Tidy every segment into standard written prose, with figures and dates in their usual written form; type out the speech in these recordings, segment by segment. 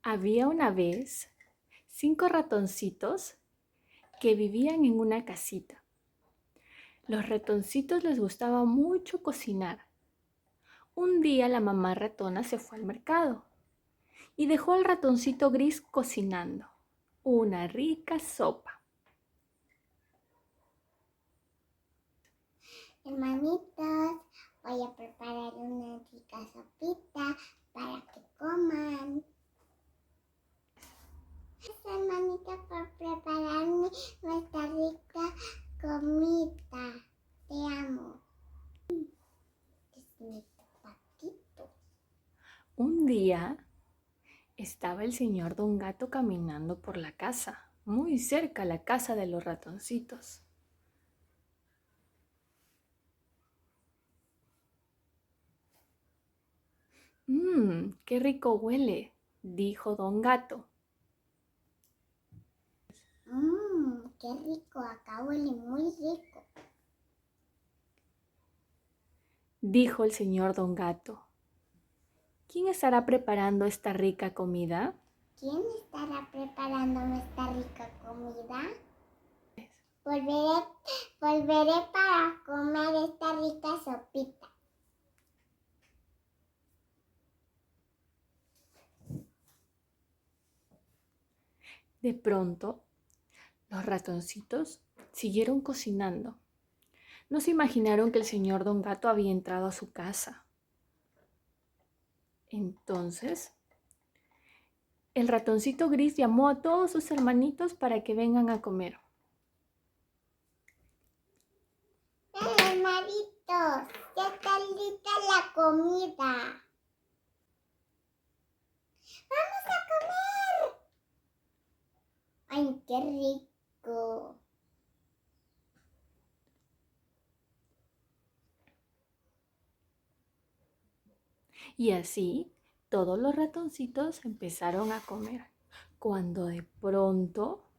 Había una vez 5 ratoncitos que vivían en una casita. Los ratoncitos les gustaba mucho cocinar. Un día la mamá ratona se fue al mercado y dejó al ratoncito gris cocinando una rica sopa. Hermanitos, voy a preparar una rica sopita para que coman. Gracias, hermanita, por prepararme nuestra rica comida. Te amo. Es mi patito. Un día estaba el señor Don Gato caminando por la casa, muy cerca a la casa de los ratoncitos. ¡Qué rico huele!, dijo Don Gato. Qué rico, acá huele muy rico. Dijo el señor Don Gato. ¿Quién estará preparando esta rica comida? ¿Quién estará preparándome esta rica comida? Volveré para comer esta rica sopita. De pronto, los ratoncitos siguieron cocinando. No se imaginaron que el señor Don Gato había entrado a su casa. Entonces, el ratoncito gris llamó a todos sus hermanitos para que vengan a comer. Hermanitos, ya está lista la comida. ¡Vamos a comer! ¡Ay, qué rico! Y así, todos los ratoncitos empezaron a comer. Cuando de pronto,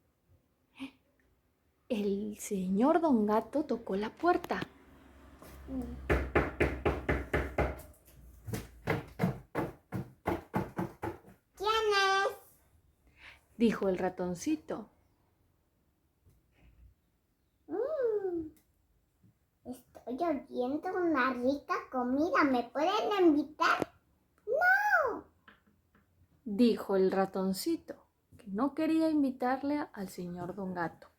el señor Don Gato tocó la puerta. ¿Quién es? Dijo el ratoncito. Estoy oyendo una rica comida. ¿Me pueden invitar? ¡No! Dijo el ratoncito, que no quería invitarle al señor Don Gato.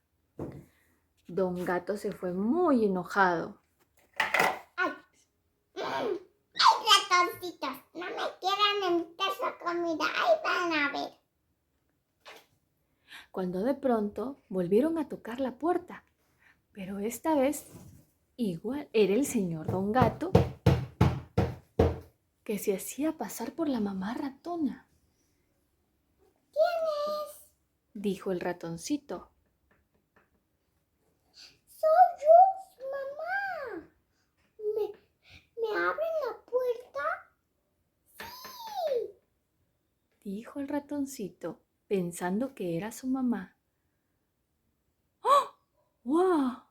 Don Gato se fue muy enojado. ¡Ay! ¡Ay, ratoncitos! No me quieran invitar su comida. ¡Ahí van a ver! Cuando de pronto volvieron a tocar la puerta, pero esta vez igual era el señor Don Gato, que se hacía pasar por la mamá ratona. ¿Quién es? Dijo el ratoncito. Soy yo, su mamá. ¿Me abren la puerta? Sí. Dijo el ratoncito, pensando que era su mamá. ¡Oh! ¡Wow!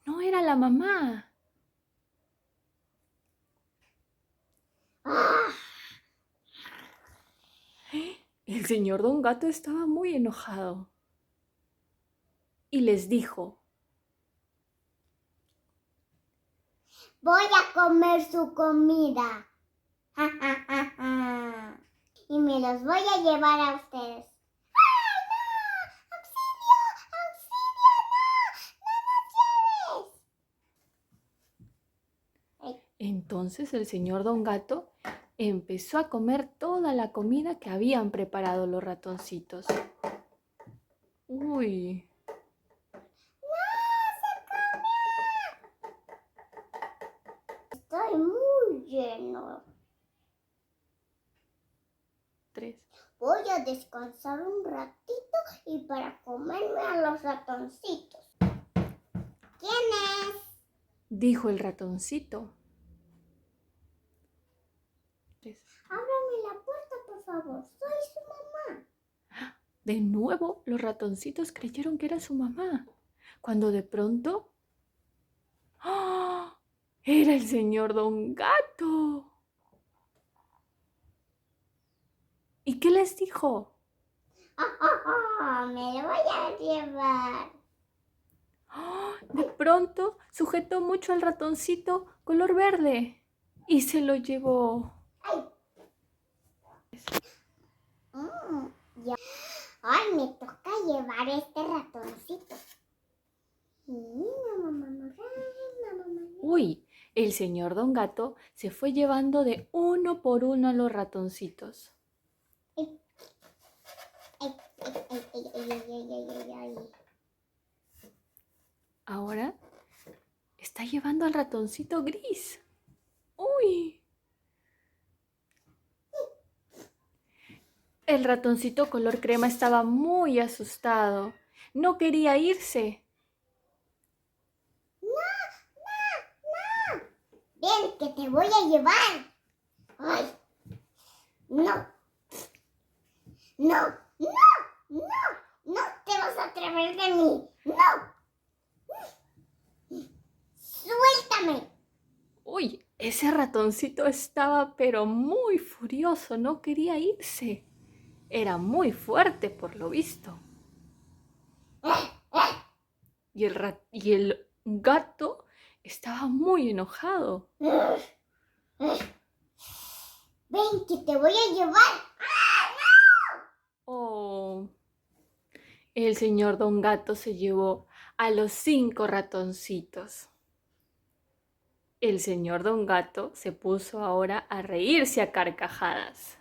No era la mamá. ¡Ah! El señor Don Gato estaba muy enojado y les dijo: Voy a comer su comida. Ja, ja, ja, ja. Y me los voy a llevar a ustedes. ¡Ay, no! ¡Auxilio! ¡Auxilio! ¡No! ¡No nos lleves! Entonces el señor Don Gato empezó a comer toda la comida que habían preparado los ratoncitos. ¡Uy! Estoy muy lleno. 3. Voy a descansar un ratito y para comerme a los ratoncitos. ¿Quién es? Dijo el ratoncito. 3. Ábrame la puerta, por favor. Soy su mamá. De nuevo los ratoncitos creyeron que era su mamá, cuando de pronto ¡oh! Era el señor Don Gato. ¿Y qué les dijo? Me lo voy a llevar. De pronto sujetó mucho al ratoncito color verde y se lo llevó. Ay. Ya. Ay, me toca llevar este ratoncito. Uy, el señor Don Gato se fue llevando de uno por uno a los ratoncitos. Ay, ay, ay, ay, ay, ay, ay, ay. Ahora está llevando al ratoncito gris. ¡Uy! El ratoncito color crema estaba muy asustado. No quería irse. Ven, que te voy a llevar. Ay, no. No, no, no, no te vas a atrever de mí. No. Suéltame. Uy, ese ratoncito estaba pero muy furioso, no quería irse. Era muy fuerte por lo visto. Y el gato estaba muy enojado. Ven, que te voy a llevar. Oh, el señor Don Gato se llevó a los 5 ratoncitos. El señor Don Gato se puso ahora a reírse a carcajadas.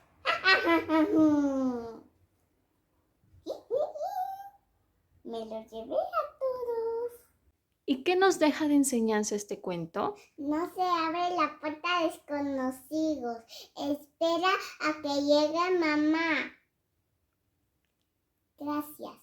Me los llevé a todos. ¿Y qué nos deja de enseñanza este cuento? No se abre la puerta a desconocidos. Espera a que llegue mamá. Gracias.